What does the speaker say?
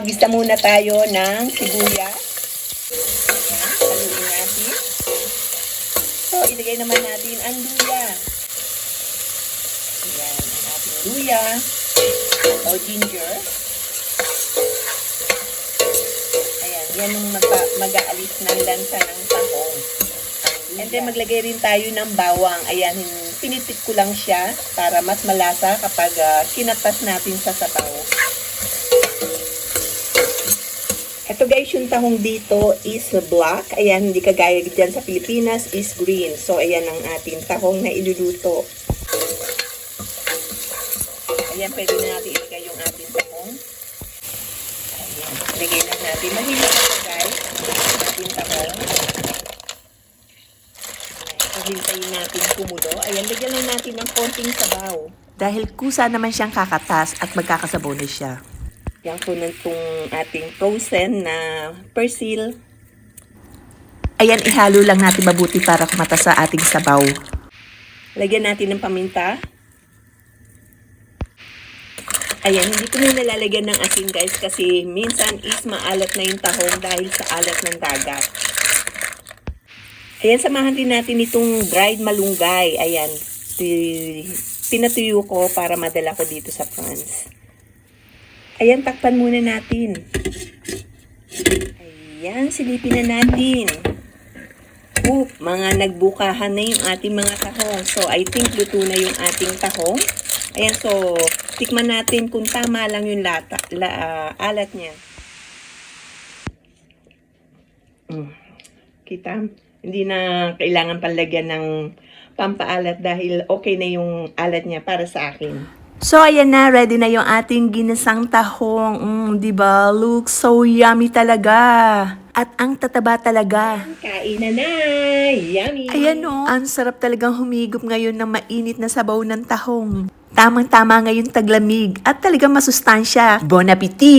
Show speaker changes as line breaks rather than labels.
Gisa muna tayo ng sibuyas. Ayan, haluin natin. So, ilagay naman natin ang luya. Ayan, ang ating luya o ginger. Ayan, yan yung mag-aalis ng lansa ng tahong. And then, maglagay rin tayo ng bawang. Ayan, pinitik ko lang siya para mas malasa kapag kinatas natin sa sabaw. Ito guys, yung tahong dito is black. Ayan, hindi kagaya dyan sa Pilipinas is green. So, ayan ang ating tahong na iluluto. Ayan, pwede na natin ilagay yung ating tahong. Ayan, ilagay lang natin. Mahilo na ito guys, ating tahong. Ayan, hintayin natin kumulo. Ayan, lagyan lang natin ng konting sabaw.
Dahil kusa naman siyang kakatas at magkakasabaw na siya.
Yan po itong ating frozen na persil.
Ayan, ihalo lang natin mabuti para kumata sa ating sabaw.
Lagyan natin ng paminta. Ayan, hindi ko muna lalagyan ng asin guys kasi minsan is maalat na yung tahong dahil sa alat ng dagat. Ayan, samahan din natin itong dried malunggay. Ayan, pinatuyo ko para madala ko dito sa France. Ayan, takpan muna natin. Ayan, silipin na natin. Mga nagbukahan na yung ating mga tahong. So, I think luto na yung ating tahong. Ayan, so, tikman natin kung tama lang yung alat niya. Kita? Hindi na kailangan palagyan ng pampaalat dahil okay na yung alat niya para sa akin.
So, ayan na. Ready na yung ating ginisang tahong. Diba? Looks so yummy talaga. At ang tataba talaga.
Kain na! Yummy!
Ayan o. Ang sarap talagang humigop ngayon ng mainit na sabaw ng tahong. Tamang-tama ngayon taglamig. At talagang masustansya. Bon appetit!